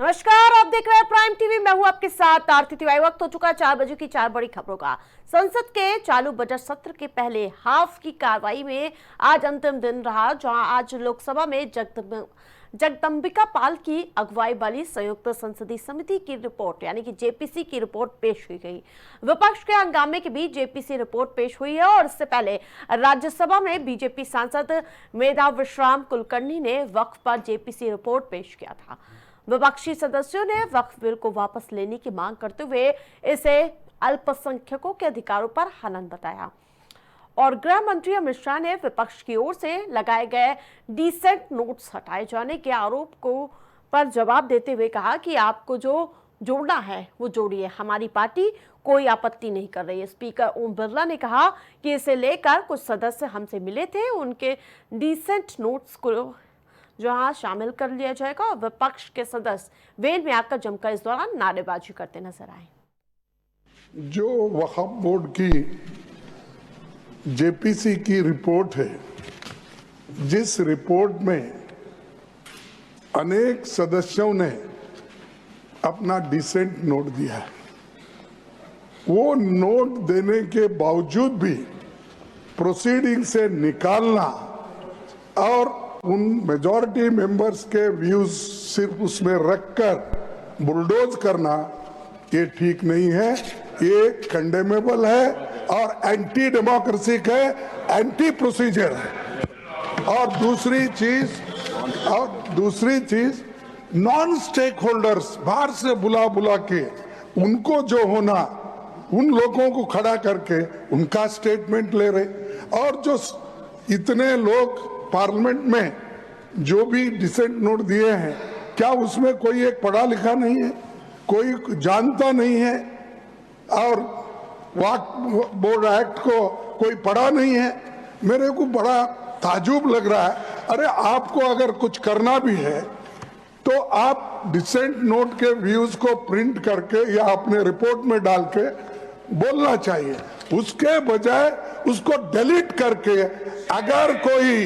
नमस्कार, आप देख रहे हैं प्राइम टीवी। मैं हूं आपके साथ आरती तिवारी। वक्त हो चुका है 4 बजे की 4 बड़ी खबरों का। संसद के चालू बजट सत्र के पहले हाफ की कार्रवाई में आज अंतिम दिन रहा, जहां आज लोकसभा में जगदंबिका पाल की अगुवाई वाली संयुक्त संसदीय समिति की रिपोर्ट यानी कि जेपीसी की रिपोर्ट पेश की गई। विपक्ष के हंगामे के बीच जेपीसी रिपोर्ट पेश हुई है और इससे पहले राज्यसभा में बीजेपी सांसद मेधाविश्राम कुलकर्णी ने वक्फ पर जेपीसी रिपोर्ट पेश किया था। विपक्षी सदस्यों ने वक्फ बिल को वापस लेने की मांग करते हुए इसे अल्पसंख्यकों के अधिकारों पर हनन बताया और गृह मंत्री अमित शाह ने विपक्ष की ओर से लगाए गए डिसेंट नोट्स हटाए जाने के आरोप पर जवाब देते हुए कहा कि आपको जो जोड़ना है वो जोड़िए, हमारी पार्टी कोई आपत्ति नहीं कर रही है। स्पीकर ओम बिरला ने कहा कि इसे लेकर कुछ सदस्य हमसे मिले थे, उनके डिसेंट नोट्स को जहां शामिल कर लिया जाएगा और विपक्ष के सदस्य वेल में आकर जमकर इस दौरान नारेबाजी करते नजर आए। जो वक्फ बोर्ड की जेपीसी की रिपोर्ट है, जिस रिपोर्ट में अनेक सदस्यों ने अपना डिसेंट नोट दिया है, वो नोट देने के बावजूद भी प्रोसीडिंग से निकालना और उन मेजॉरिटी मेंबर्स के व्यूज सिर्फ उसमें रखकर बुलडोज करना, ये ठीक नहीं है, ये कंडेमेबल है और एंटी डेमोक्रेसिक है, एंटी प्रोसीजर है। और दूसरी चीज नॉन स्टेक होल्डर्स बाहर से बुला के उनको जो होना, उन लोगों को खड़ा करके उनका स्टेटमेंट ले रहे। और जो इतने लोग पार्लियामेंट में जो भी डिसेंट नोट दिए हैं, क्या उसमें कोई एक पढ़ा लिखा नहीं है, कोई जानता नहीं है और वक्फ बोर्ड एक्ट को कोई पढ़ा नहीं है? मेरे को बड़ा ताजुब लग रहा है। अरे आपको अगर कुछ करना भी है तो आप डिसेंट नोट के व्यूज को प्रिंट करके या अपने रिपोर्ट में डाल के बोलना चाहिए, उसके बजाय उसको डिलीट करके अगर कोई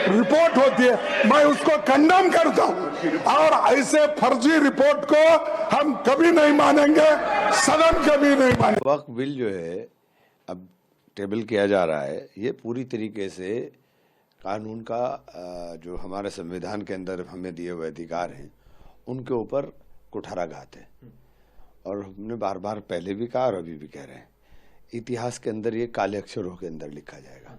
रिपोर्ट होती है मैं उसको कंडेम करता हूं। और ऐसे फर्जी रिपोर्ट को हम कभी नहीं मानेंगे, सदन कभी नहीं मानेंगे। वक्फ बिल जो है अब टेबल किया जा रहा है, ये पूरी तरीके से कानून का जो हमारे संविधान के अंदर हमें दिए हुए अधिकार हैं उनके ऊपर कुठाराघात है। और हमने बार बार पहले भी कहा और अभी भी कह रहे हैं, इतिहास के अंदर ये काले अक्षरों के अंदर लिखा जाएगा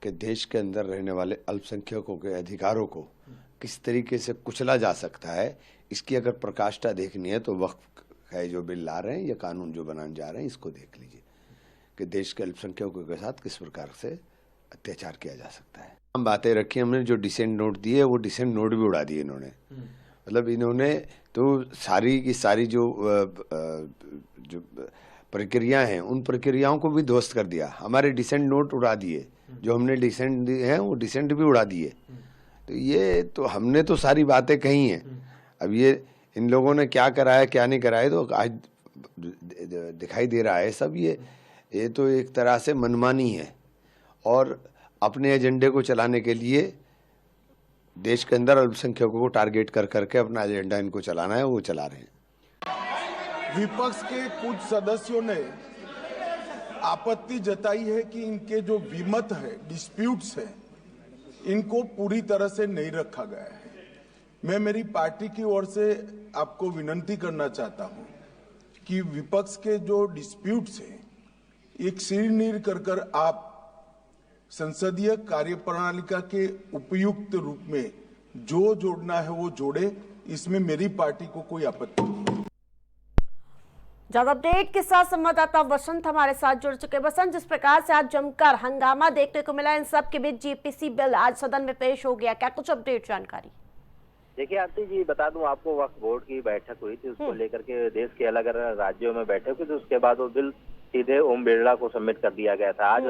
कि देश के अंदर रहने वाले अल्पसंख्यकों के अधिकारों को किस तरीके से कुचला जा सकता है। इसकी अगर प्रकाष्ठा देखनी है तो वक्फ है जो बिल ला रहे हैं या कानून जो बनाने जा रहे हैं, इसको देख लीजिए कि देश के अल्पसंख्यकों के साथ किस प्रकार से अत्याचार किया जा सकता है। हम बातें रखी, हमने जो डिसेंट नोट दिए वो डिसेंट नोट भी उड़ा दिए इन्होंने। मतलब इन्होंने तो सारी की सारी जो प्रक्रिया हैं उन प्रक्रियाओं को भी ध्वस्त कर दिया। हमारे डिसेंट नोट उड़ा दिए, जो हमने डिसेंट दिए हैं वो डिसेंट भी उड़ा दिए। तो ये तो हमने तो सारी बातें कही हैं। अब ये इन लोगों ने क्या कराया क्या नहीं कराया तो आज दिखाई दे रहा है सब। ये तो एक तरह से मनमानी है और अपने एजेंडे को चलाने के लिए देश के अंदर अल्पसंख्यकों को टारगेट कर करके अपना एजेंडा इनको चलाना है, वो चला रहे हैं। विपक्ष के कुछ सदस्यों ने आपत्ति जताई है कि इनके जो विमत है, डिस्प्यूट्स है, इनको पूरी तरह से नहीं रखा गया है। मैं मेरी पार्टी की ओर से आपको विनती करना चाहता हूं कि विपक्ष के जो डिस्प्यूट्स हैं एक सिरनीर कर आप संसदीय कार्यप्रणालिका के उपयुक्त रूप में जो जोड़ना है वो जोड़े, इसमें मेरी पार्टी को कोई आपत्ति नहीं। ज्यादा अपडेट के साथ संवाददाता वसंत हमारे साथ जुड़ चुके। वसंत, जिस प्रकार से आज जमकर हंगामा देखने को मिला, इन सब के बीच जेपीसी बिल आज सदन में पेश हो गया, क्या कुछ अपडेट जानकारी? देखिए आरती जी, बता दूं आपको, वक्फ बोर्ड की बैठक हुई थी, उसको लेकर के देश के अलग अलग राज्यों में बैठक हुई थी। उसके बाद वो बिल सीधे ओम बिरला को सबमिट कर दिया गया था। आज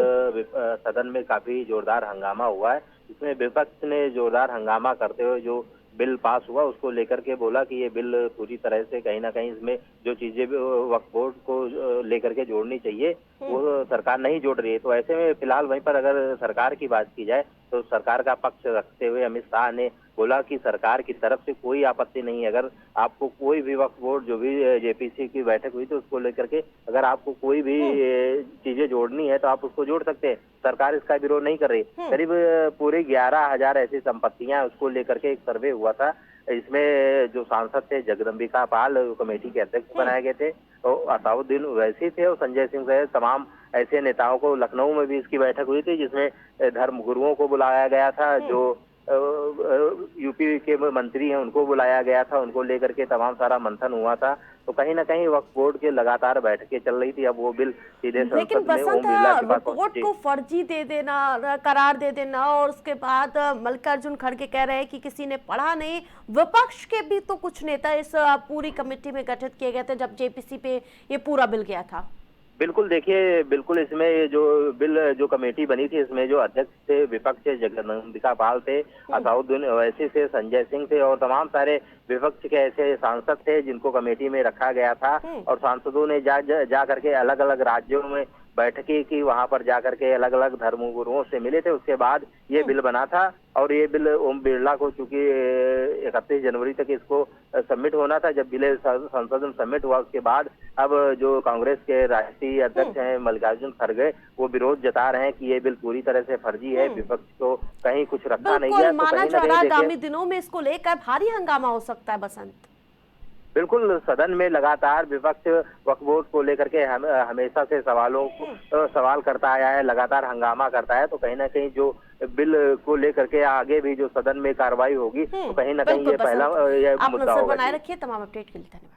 सदन में काफी जोरदार हंगामा हुआ है। इसमें विपक्ष ने जोरदार हंगामा करते हुए जो बिल पास हुआ उसको लेकर के बोला कि ये बिल पूरी तरह से कहीं ना कहीं इसमें जो चीजें वक्फ बोर्ड को लेकर के जोड़नी चाहिए वो सरकार नहीं जोड़ रही है। तो ऐसे में फिलहाल वहीं पर अगर सरकार की बात की जाए तो सरकार का पक्ष रखते हुए अमित शाह ने बोला कि सरकार की तरफ से कोई आपत्ति नहीं है। अगर आपको कोई भी वक्फ बोर्ड जो भी जेपीसी की बैठक हुई तो उसको लेकर के अगर आपको कोई भी चीजें जोड़नी है तो आप उसको जोड़ सकते हैं। सरकार इसका विरोध नहीं कर रही। करीब पूरे 11,000 ऐसी संपत्तियां उसको लेकर के एक सर्वे हुआ था। इसमें जो सांसद थे जगदम्बिका पाल कमेटी के अध्यक्ष बनाए गए थे, तो असाउद्दीन ओवैसी थे और संजय सिंह सहित तमाम ऐसे नेताओं को, लखनऊ में भी इसकी बैठक हुई थी जिसमें धर्म गुरुओं को बुलाया गया था, जो यूपी के मंत्री हैं उनको बुलाया गया था, उनको लेकर के तमाम सारा मंथन हुआ था। तो कहीं ना कहीं वक्फ बोर्ड के लगातार बैठकें चल रही थी। अब वो बिल सीधे लेकिन संसद में ओम बसंत बिरला के पास रिपोर्ट को फर्जी दे देना, करार दे देना और उसके बाद मल्लिकार्जुन खड़गे कह रहे हैं कि किसी ने पढ़ा नहीं। विपक्ष के भी तो कुछ नेता इस पूरी कमेटी में गठित किए गए थे जब जेपीसी पे ये पूरा बिल गया था। बिल्कुल, देखिए बिल्कुल इसमें जो बिल जो कमेटी बनी थी इसमें जो अध्यक्ष थे विपक्ष से जगदम्बिका पाल थे, असाउद्दीन ओवैसी से, संजय सिंह थे और तमाम सारे विपक्ष के ऐसे सांसद थे जिनको कमेटी में रखा गया था। और सांसदों ने जा करके अलग अलग राज्यों में बैठकें की, वहां पर जाकर के अलग अलग धर्मगुरुओं से मिले थे। उसके बाद ये बिल बना था और ये बिल ओम बिरला को चूंकि 31 जनवरी तक इसको सबमिट होना था। जब बिल संसद में सबमिट हुआ उसके बाद अब जो कांग्रेस के राष्ट्रीय अध्यक्ष हैं मल्लिकार्जुन खड़गे वो विरोध जता रहे हैं कि ये बिल पूरी तरह से फर्जी है, विपक्ष को कहीं कुछ रखा नहीं गया। तो माना कहीं जा ना रहा है कहीं आगामी दिनों में इसको लेकर भारी हंगामा हो सकता है बसंत। बिल्कुल, सदन में लगातार विपक्ष वक्फ बोर्ड को लेकर के हमेशा से सवाल करता आया है, लगातार हंगामा करता है। तो कहीं ना कहीं जो बिल को लेकर के आगे भी जो सदन में कार्रवाई होगी तो कहीं ना कहीं ये पहला मुद्दा होगा। बनाए रखिए। तमाम अपडेट के लिए धन्यवाद।